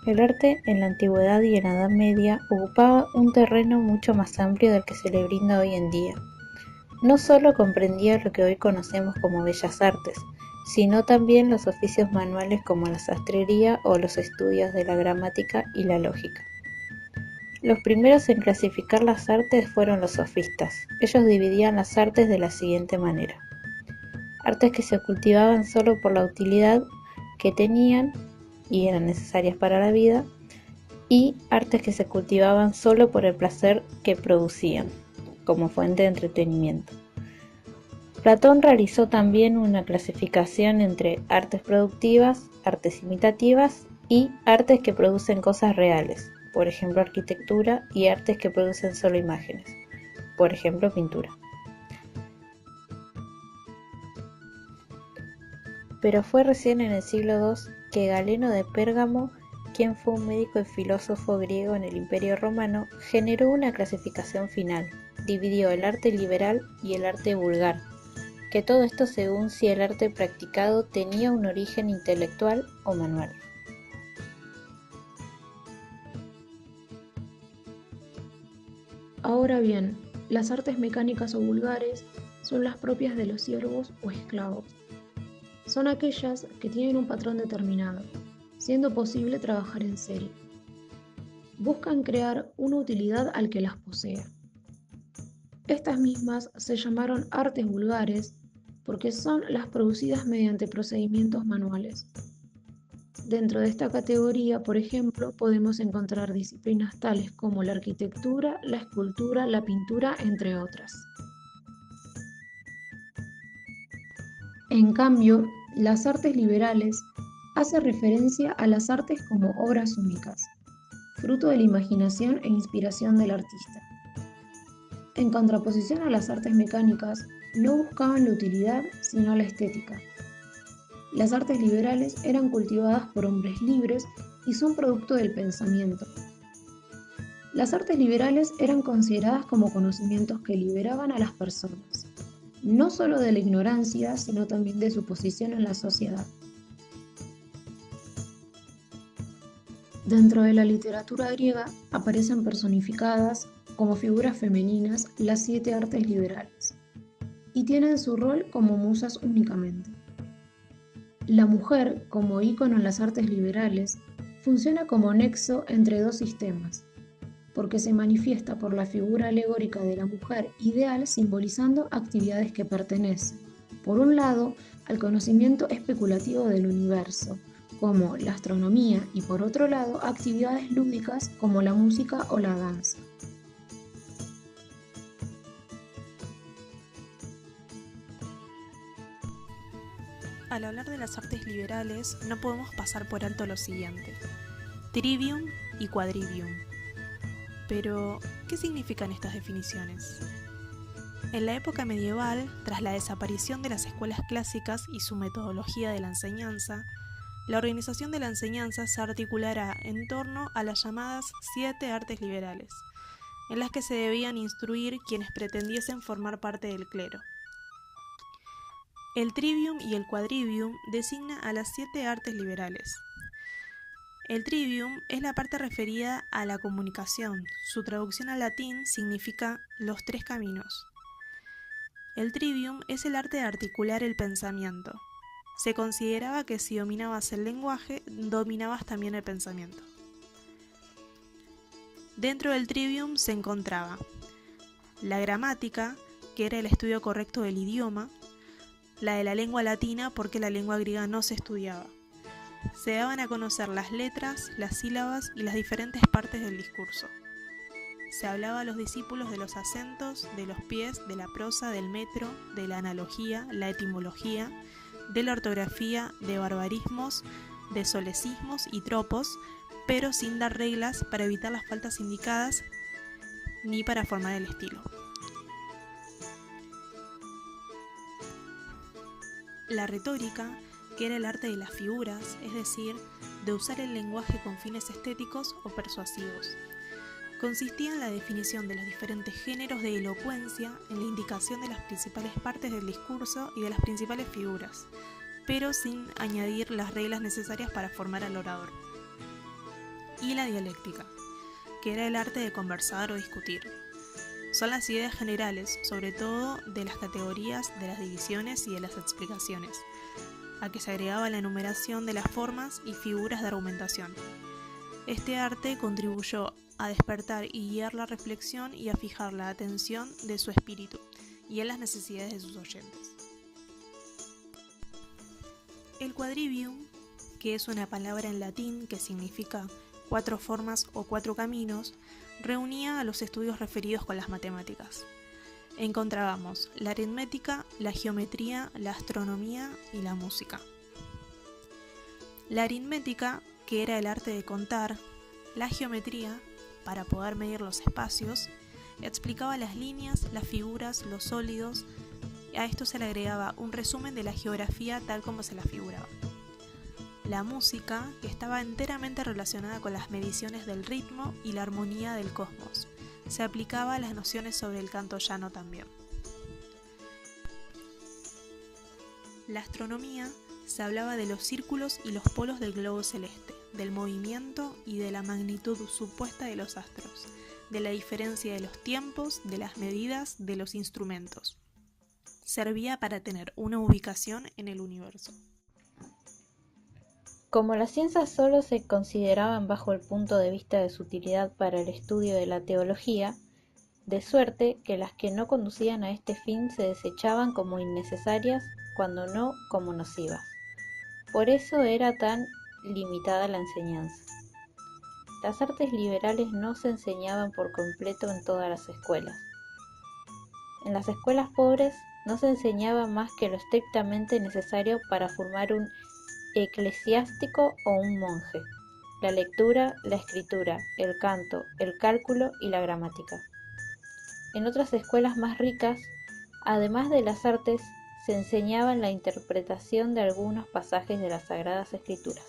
El arte en la antigüedad y en la Edad Media ocupaba un terreno mucho más amplio del que se le brinda hoy en día. No solo comprendía lo que hoy conocemos como bellas artes, sino también los oficios manuales como la sastrería o los estudios de la gramática y la lógica. Los primeros en clasificar las artes fueron los sofistas. Ellos dividían las artes de la siguiente manera: artes que se cultivaban solo por la utilidad que tenían y eran necesarias para la vida, y artes que se cultivaban solo por el placer que producían, como fuente de entretenimiento. Platón realizó también una clasificación entre artes productivas, artes imitativas y artes que producen cosas reales, por ejemplo arquitectura, y artes que producen solo imágenes, por ejemplo pintura. Pero fue recién en el siglo II que Galeno de Pérgamo, quien fue un médico y filósofo griego en el Imperio Romano, generó una clasificación final. Dividió el arte liberal y el arte vulgar, que todo esto según si el arte practicado tenía un origen intelectual o manual. Ahora bien, las artes mecánicas o vulgares son las propias de los siervos o esclavos. Son aquellas que tienen un patrón determinado, siendo posible trabajar en serie. Buscan crear una utilidad al que las posea. Estas mismas se llamaron artes vulgares porque son las producidas mediante procedimientos manuales. Dentro de esta categoría, por ejemplo, podemos encontrar disciplinas tales como la arquitectura, la escultura, la pintura, entre otras. En cambio, las artes liberales hace referencia a las artes como obras únicas, fruto de la imaginación e inspiración del artista. En contraposición a las artes mecánicas, no buscaban la utilidad, sino la estética. Las artes liberales eran cultivadas por hombres libres y son producto del pensamiento. Las artes liberales eran consideradas como conocimientos que liberaban a las personas, no solo de la ignorancia, sino también de su posición en la sociedad. Dentro de la literatura griega aparecen personificadas como figuras femeninas las 7 artes liberales, y tienen su rol como musas únicamente. La mujer, como ícono en las artes liberales, funciona como nexo entre dos sistemas, porque se manifiesta por la figura alegórica de la mujer ideal simbolizando actividades que pertenecen, por un lado, al conocimiento especulativo del universo, como la astronomía, y por otro lado, actividades lúdicas como la música o la danza. Al hablar de las artes liberales, no podemos pasar por alto lo siguiente: trivium y quadrivium. Pero, ¿qué significan estas definiciones? En la época medieval, tras la desaparición de las escuelas clásicas y su metodología de la enseñanza, la organización de la enseñanza se articulará en torno a las llamadas 7 artes liberales, en las que se debían instruir quienes pretendiesen formar parte del clero. El trivium y el quadrivium designa a las 7 artes liberales. El trivium es la parte referida a la comunicación. Su traducción al latín significa los 3 caminos. El trivium es el arte de articular el pensamiento. Se consideraba que si dominabas el lenguaje, dominabas también el pensamiento. Dentro del trivium se encontraba la gramática, que era el estudio correcto del idioma, la de la lengua latina, porque la lengua griega no se estudiaba. Se daban a conocer las letras, las sílabas y las diferentes partes del discurso. Se hablaba a los discípulos de los acentos, de los pies, de la prosa, del metro, de la analogía, la etimología, de la ortografía, de barbarismos, de solecismos y tropos, pero sin dar reglas para evitar las faltas indicadas ni para formar el estilo. La retórica, que era el arte de las figuras, es decir, de usar el lenguaje con fines estéticos o persuasivos. Consistía en la definición de los diferentes géneros de elocuencia, en la indicación de las principales partes del discurso y de las principales figuras, pero sin añadir las reglas necesarias para formar al orador. y la dialéctica, que era el arte de conversar o discutir. Son las ideas generales, sobre todo de las categorías, de las divisiones y de las explicaciones, a que se agregaba la enumeración de las formas y figuras de argumentación. Este arte contribuyó a despertar y guiar la reflexión y a fijar la atención de su espíritu y en las necesidades de sus oyentes. El quadrivium, que es una palabra en latín que significa 4 formas o 4 caminos, reunía a los estudios referidos con las matemáticas. Encontrábamos la aritmética, la geometría, la astronomía y la música. La aritmética, que era el arte de contar, la geometría, para poder medir los espacios, explicaba las líneas, las figuras, los sólidos. A esto se le agregaba un resumen de la geografía tal como se la figuraba. La música, que estaba enteramente relacionada con las mediciones del ritmo y la armonía del cosmos. Se aplicaba a las nociones sobre el canto llano también. La astronomía se hablaba de los círculos y los polos del globo celeste, del movimiento y de la magnitud supuesta de los astros, de la diferencia de los tiempos, de las medidas, de los instrumentos. Servía para tener una ubicación en el universo. Como las ciencias solo se consideraban bajo el punto de vista de su utilidad para el estudio de la teología, de suerte que las que no conducían a este fin se desechaban como innecesarias, cuando no como nocivas. Por eso era tan limitada la enseñanza. Las artes liberales no se enseñaban por completo en todas las escuelas. En las escuelas pobres no se enseñaba más que lo estrictamente necesario para formar un eclesiástico o un monje: la lectura, la escritura, el canto, el cálculo y la gramática. En otras escuelas más ricas, además de las artes, se enseñaba la interpretación de algunos pasajes de las Sagradas Escrituras.